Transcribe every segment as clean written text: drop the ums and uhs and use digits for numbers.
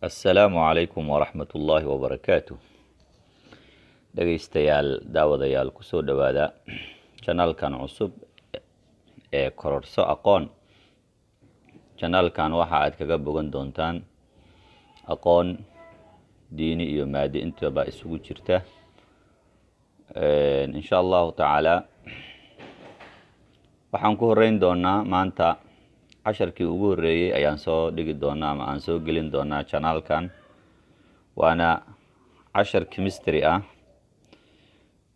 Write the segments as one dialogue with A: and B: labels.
A: Assalaamu calaykum waraxmatullaahi wabarakaatuh. Dhegaystayaal daawadayaal kusoo dhowaada janaalkan cusub ee kororso aqoon. Janaalkan waxa aad kaga bogan doontaan aqoon diini iyo maadi intaba isugu jirta. Insha allahu tacaala waxaan ku horeyn doonaa maanta casharkii ugu horeeyay ayaan soo dhigi doonaa ama aan soo gelin doonaa janaalkan, waana cashar chemistry ah.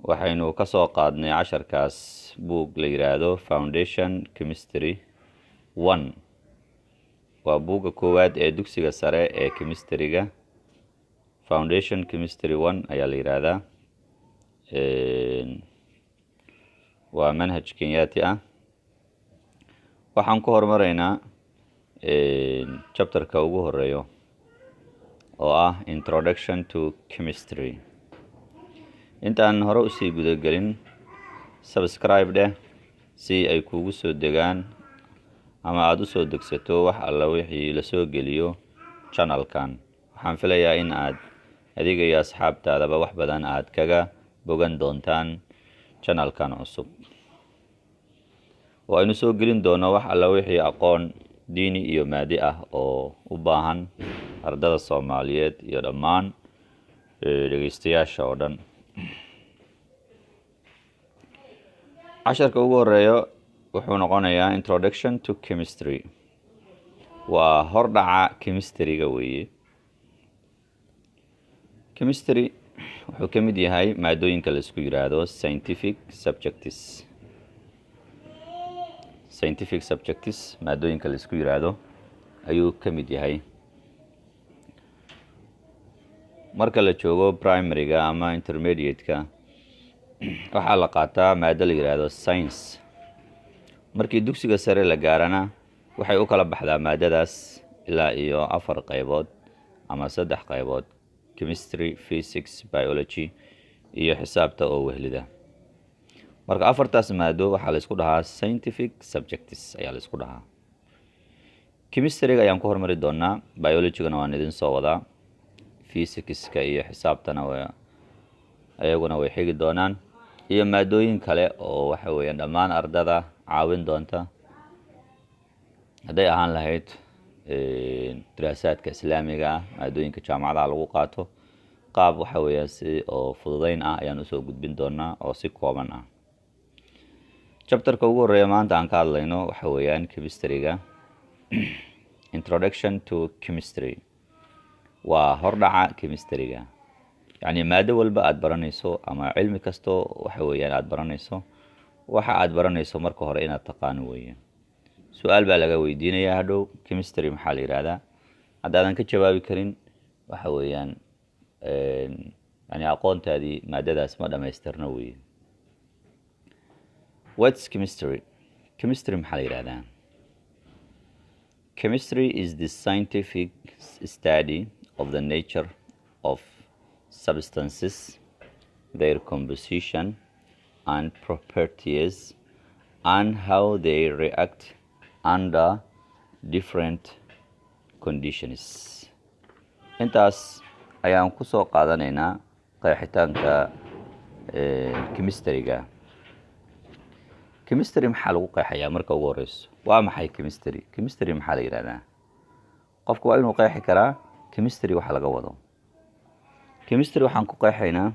A: Waxaynu ka soo qaadnay casharkaas buug la yiraahdo Foundation Chemistry 1. waa buugga koowaad ee dugsiga sare ee chemistry-ga. Foundation Chemistry 1 ayaa la yiraahdaa. waa manhaj kenyaati ah. Waxaan ku hormaraynaa chapterka ugu horeeyo oo ah Introduction to Chemistry. Intaan hore usii gudagelin, subscribe dheh si ay kuugu soo degaan ama aad usoo degsato wax alla wixii la soo geliyo channelkan. Waxaan filayaa in aad adiga iyo asxaabtaadaba wax badan aad kaga bogan doontaan channelkan cusub. Aynu soo gelin doono wax alla wixii aqoon diini iyo maadi ah oo u baahan ardada Soomaaliyeed iyo dhammaan dhegaystayaasha oo dhan. Casharka ugu horeeyo wuxuu noqonayaa Introduction to Chemistry. waa hordhaca chemistry-ga weeye. Chemistry wuxuu ka mid yahay maadooyinka la isku yiraahdo scientific subjects. Maadooyinka la isku yiraahdo ayuu ka mid yahay. Marka la joogo primary-ga ama intermediate-ka, waxaa la qaataa maado la yiraahdo science. Markii dugsiga sare la gaarana, waxay u kala baxdaa maadadaas ilaa iyo 4 qaybood ama 3 qaybood: chemistry, physics, biology iyo xisaabta oo wehlida. Marka 4taas maado waxaa la isku dhahaa scientific subjects ayaa la isku dhahaa. Chemistry-ga ayaan ku hormari doonaa, biology-gana waan idin soo wadaa, physics-ka iyo xisaabtana ayaguna way xigi doonaan, iyo maadooyin kale oo waxa weeyaan dhammaan ardada caawin doonta hadday ahaan lahayd diraasaadka islaamiga ah, maadooyinka jaamacadaha lagu qaato. Qaab waxa weeyaan si oo fududeyn ah ayaan usoo gudbin doonaa oo si kooban ah. Chapterka ugu horeeya maanta aan ka hadlayno waxa weeyaan chemistry-ga. Introduction to Chemistry waa hordhaca chemistry-ga. yacni maado walba aad baranayso ama cilmi kasto waxa weeyaan aad baranayso, waxa aad baranayso marka hore inaad taqaano weeye. Su'aal baa laga weydiinayaa hadhow, chemistry maxaa la yiraahdaa? Haddaadan ka jawaabi karin waxa weeyaan yani aqoontaadii maadadaas ma dhamaystirna weeye. What's chemistry? Chemistry maxaa la yiraahdaa? Chemistry is the scientific study of the nature of substances, their composition and properties, and how they react under different conditions. Intaas ayaan ku soo qaadanaynaa qeexitaanka chemistry-ga. Chemistry maxaa lagu qeexayaa marka ugu horeyso? Waa maxay chemistry? Chemistry maxaa la yiraahdaa? Qofku waa inuu qeexi karaa chemistry waxa laga wado. Chemistry waxaan ku qeexaynaa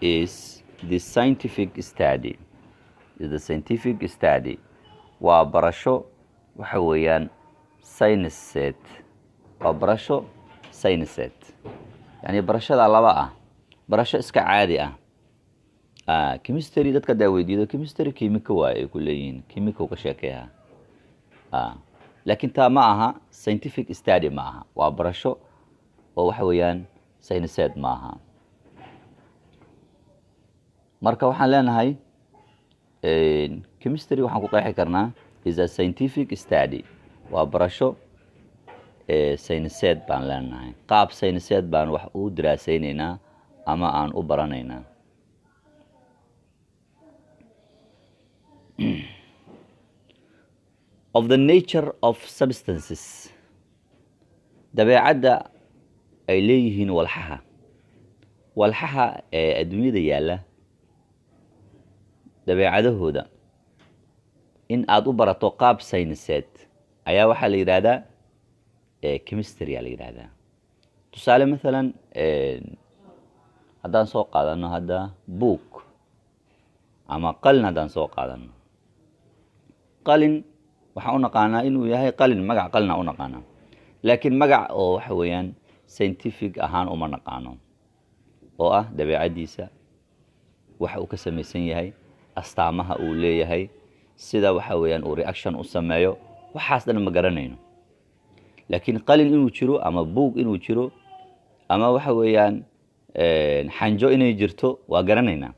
A: is the scientific study. waa barasho waxa weeyaan sayniseed. waa barasho sayniseed. yani barashada laba ah, barasho iska caadi ah. Chemistry dadka daa weydiido chemistry kiimiko waa ay ku leeyihiin, kiimiko ka sheekeeya. laakiin taa ma aha scientific study, ma aha. waa barasho oo waxa weeyaan sayniseed ma aha. Marka waxaan leenahay chemistry waxaan ku qeexi karnaa is a scientific study. waa barasho sayniseed baan leenahay. qaab sayniseed baan wax u diraasaynaynaa ama aan u baranaynaa. Of the nature of substances, dabeecadda ay leeyihiin walxaha ee adduunyada yaalla dabeecadahooda in aad u barato qaab sayniseed ayaa waxaa la yidhaahdaa chemistry aa la yidhaahdaa tusaale maalan haddaan soo qaadano hadda book ama qalin haddaan soo qaadano qalin waxaan u naqaanaa inuu yahay qalin magac qalin aan u naqaanaa laakiin magac oo waxa weeyaan scientific ahaan uma naqaano oo ah dabeecaddiisa waxa uu ka samaysan yahay astaamaha uu leeyahay sida waxa weeyaan uu reaction u sameeyo waxaas dhan ma garanayno laakiin qalin inuu jiro ama buug inuu jiro ama waxa weeyaan xanjo inay jirto waa garanaynaa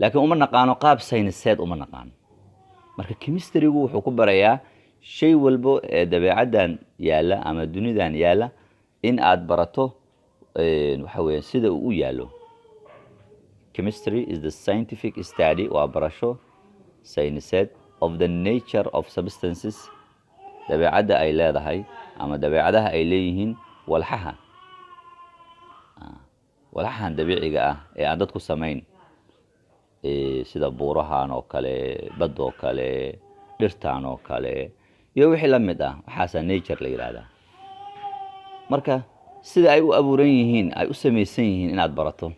A: laakiin uma naqaano qaab sayniseed uma naqaano marka chemistrygu wuxuu ku barayaa shay walbo ee dabeecaddan yaalla ama dunidan yaalla in aad barato waxa weeyaan sida uu u yaallo chemistry is the scientific study waa barasho sayniseed of the nature of substances dabeecadda ay leedahay ama dabeecadaha ay leeyihiin walxahan dabiiciga ah ee aan dadku samayn sida buurahan oo kale badoo kale dhirtaan oo kale iyo wixii la mid ah waxaasaa nature la yidhaahdaa marka sida ay u abuuran yihiin ay u samaysan yihiin inaad barato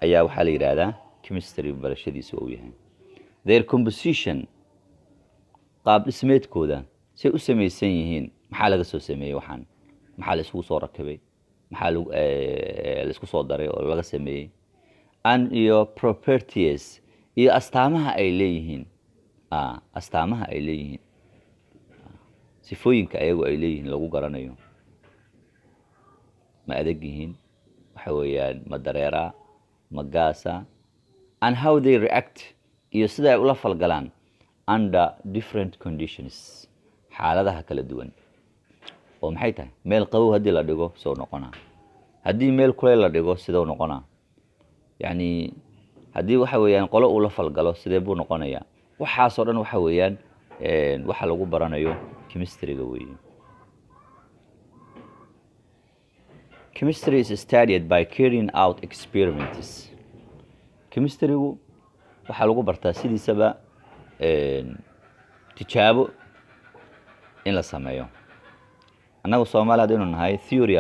A: ayaa waxaa la yidhaahdaa chemistry barashadiisa uu yahay their composition qaab dhismeedkooda say u samaysan yihiin maxaa laga soo sameeyey waxaan maxaa la isugu soo rakibay maxaa la isku soo daray oo laga sameeyey and iyo properties iyo astaamaha ay leeyihiin sifooyinka ayagu ay leeyihiin lagu garanayo ma adag yihiin waxa weeyaan ma dareeraa ma gaasa and how they react iyo sida ay ula falgalaan under different conditions xaaladaha kala duwan oo maxay tahay meel qabow haddii la dhigo soo noqonaa haddii meel kuleyl la dhigo sidoo noqonaa yacni haddii waxa weeyaan qolo uu la falgalo sidee buu noqonayaa waxaasoo dhan waxa weeyaan waxa lagu baranayo chemistryga weeye chemistry is studied by carrying out experiments chemistrygu waxaa lagu bartaa sidiisaba tijaabo in la sameeyo annagu Soomaali haddaynu nahay theory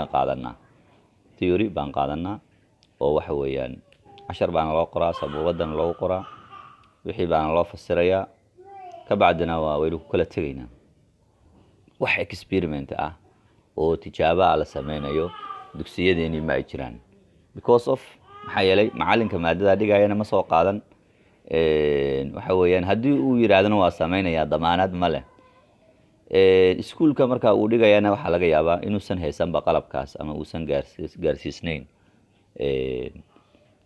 A: baan qaadanaa oo waxa weeyaan cashar baana loo qoraa sabuuradana loogu qoraa wixii baana loo fasirayaa ka bacdina waynu ku kala tegaynaa wax experiment ah oo tijaabo la sameynayo dugsiyadeeni ma ay jiraan because of maxaa yeelay macalinka maadada dhigayana ma soo qaadan waxa weeyaan haddii uu yiraahdana waa sameynayaa damaanad ma leh iskuulka marka uu dhigayana waxa laga yaabaa inuusan haysanba qalabkaas ama uusan gaarsiisnayn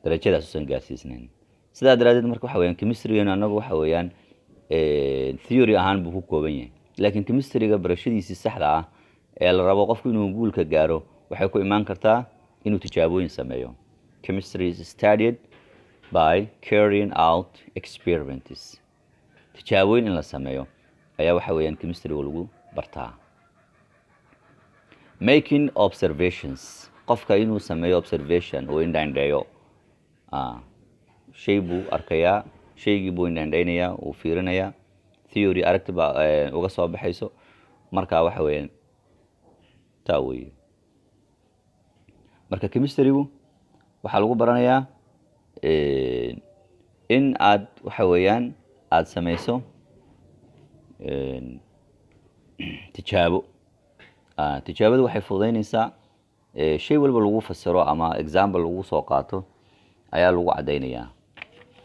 A: darajadaas uusan gaarsiisnayn sidaa daraadeed marka waxa weeyaan chemistry-ga anagu waxa weeyaan theory ahaan buu ku kooban yahay laakiin chemistry-ga barashadiisa saxda ah ee la rabo qofku inuu guulka gaaro waxay ku imaan kartaa inuu tijaabooyin sameeyo chemistry is studied by carrying out experiments tijaabooyin in la sameeyo ayaa waxa weeyaan chemistry-ga lagu bartaa making observations qofka inuu sameeyo observation oo indhaindheeyo shay buu arkayaa shaygii buu indhaindhaynayaa uu fiirinayaa theory aragti baa uga soo baxayso marka waxa weeyaan taa weeye marka chemistry-gu waxaa lagu baranayaa in aad waxa weeyaan aad samayso tijaabadu waxay fududaynaysaa shay walba lagu fasiro ama example lagu soo qaato ayaa lagu cadaynayaa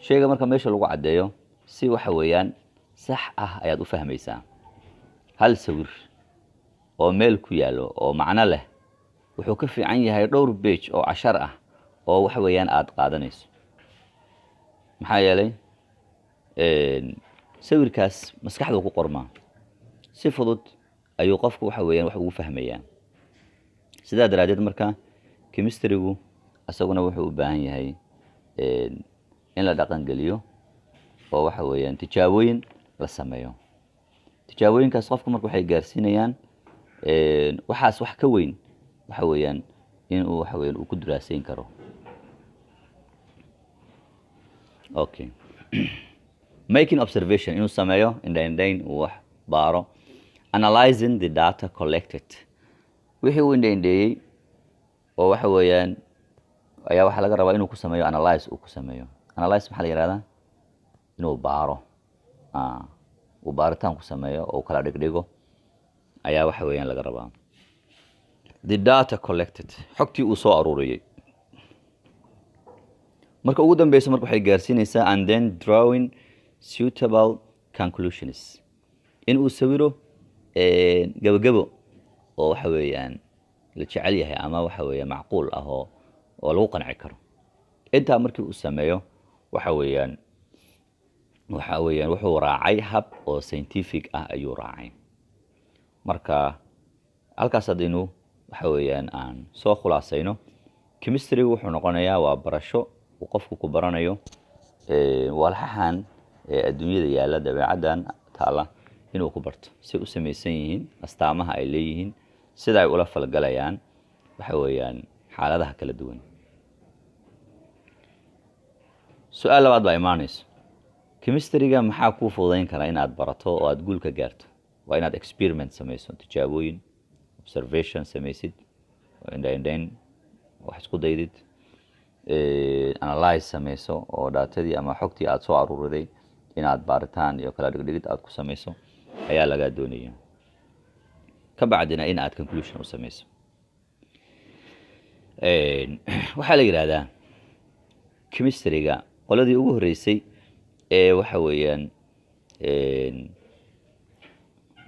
A: shayga marka meesha lagu cadeeyo si waxa weeyaan sax ah ayaad u fahmaysaa hal sawir oo meel ku yaalo oo macno leh wuxuu ka fiican yahay dhowr page oo 10 ah oo waxa weeyaan aad qaadanayso maxaa yeelay sawirkaas maskaxda ku qormaa si fudud ayuu qofku waxa weeyaan wax ugu fahmayaa sidaa daraadeed marka chemistry-gu asaguna wuxuu u baahan yahay in la dhaqan geliyo oo waxa weeyaan tijaabooyin la sameeyo tijaabooyinkaas qofku marka waxay gaarsiinayaan waxaas wax ka weyn waxa weeyaan inuu waxa weeyaan uu ku daraasayn karo. Okay. Making observation inuu sameeyo indhayn uu wax baaro. Analyzing the data collected wixii uu indhayndeeyey oo waxa weeyaan ayaa waxaa laga rabaa inuu ku sameeyo analyze uu ku sameeyo. Analyze maxaa la yidhahdaa? Inuu baaro uu baaritaan ku sameeyo oo kala dhigdhigo ayaa waxa weeyaan laga rabaa. The data collected xogtii uu soo aruuriyey marka ugu dambeysa marka waxay gaarsiinaysaa and then drawing suitable conclusions in uu sawiro gabagabo oo waxa weeyaan la jecel yahay ama waxa weeyaan macquul ah oo lagu qanci karo. intaa markii uu sameeyo waxa weeyaan wuxuu raacay hab oo scientific ah ayuu raacay. marka halkaas hadaynu waxa weeyaan aan soo khulaasayno chemistry wuxuu noqonayaa waa barasho uu qofku ku baranayo walxahan adduunyada yaala dabeecadan taala inuu ku barto si u samaysan yihiin astaamaha ay leeyihiin sida ay ula falgalayaan waxa weeyaan xaaladaha kala duwan. su'aal labaad baa imaanayso chemistry-ga maxaa kuu fududayn kara inaad barato oo aad guul ka gaarto? waa inaad experiment samayso, tijaabooyin, observation samaysid, indhayn wax isku daydid, analyze samayso oo datadii ama xogtii aad soo aruuriday inaad baaritaan iyo kala dhigdhigid aad ku samayso ayaa laga doonaya. ka bacdina in aad conclusion u samayso. waxaa la yiraahdaa chemistry-ga qoladii ugu horeysay ee waxa weeyaan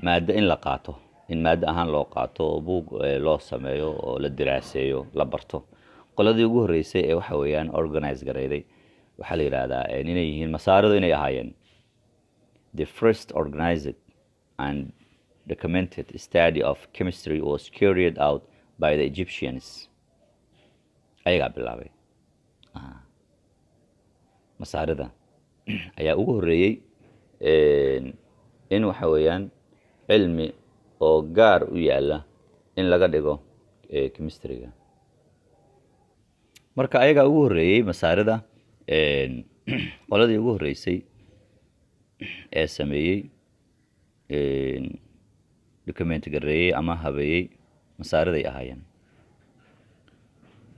A: maada in la qaato in maada ahaan loo qaato buug loo sameeyo oo la diraaseeyo la barto. qoladii ugu horeysay ee waxa weeyaan organize gareeday waxaa la yiraahdaa inay yihiin masaaridu inay ahaayeen the first organized and documented study of chemistry was carried out by the Egyptians. ayagaa bilaabay masaarida ayaa ugu horeeyay in waxa weeyaan cilmi oo gaar u yaala in laga dhigo chemistry-ga. marka ayagaa ugu horeeyay masaarida qoladii ugu horeysay ee sameeyey document gareeyay ama habeeyey masaariday ahaayeen.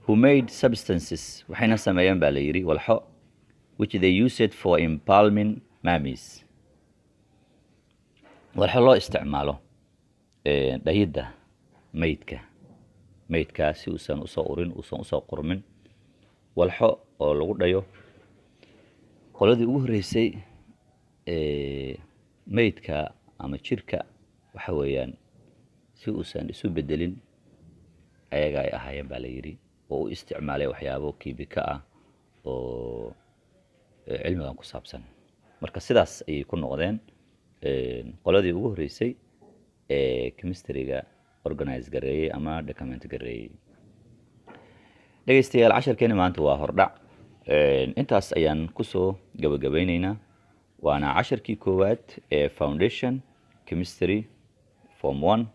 A: who made substances waxayna sameeyeen baa la yiri walxo which they used for embalming mummies walxo loo isticmaalo dhayida maydka si uusan usoo urin uusan usoo qurmin walxo oo lagu dhayo. qoladii ugu horeysay maydka ama jirka waxa weeyaan si uusan isu bedelin ayaga ay ahaayeen baa la yiri oo u isticmaalay waxyaabo kiimika ah oo cilmigan ku saabsan. marka sidaas ayay ku noqdeen qoladii ugu horeysay ee chemistry-ga organize gareeyay ama document gareeyay. dhegeystayaal casharkeena maanta waa hordhac intaas ayaan kusoo gabagabeynaynaa. waana casharkii koowaad ee foundation chemistry form 1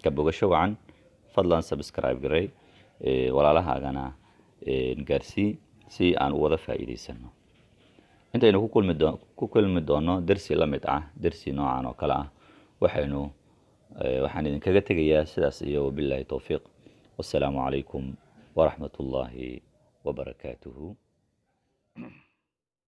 A: ka bogasho wacan. fadlan subscribe garey walaalahaagana gaarsii si aan u wada faa'iideysano. intaynu ku kulmi doono darsi la mid ah darsi noocan oo kale ah waxaan idinkaga tegayaa sidaas iyo billahi tawfiiq. wassalaamu calaykum waraxmatullaahi wabarakaatuhu.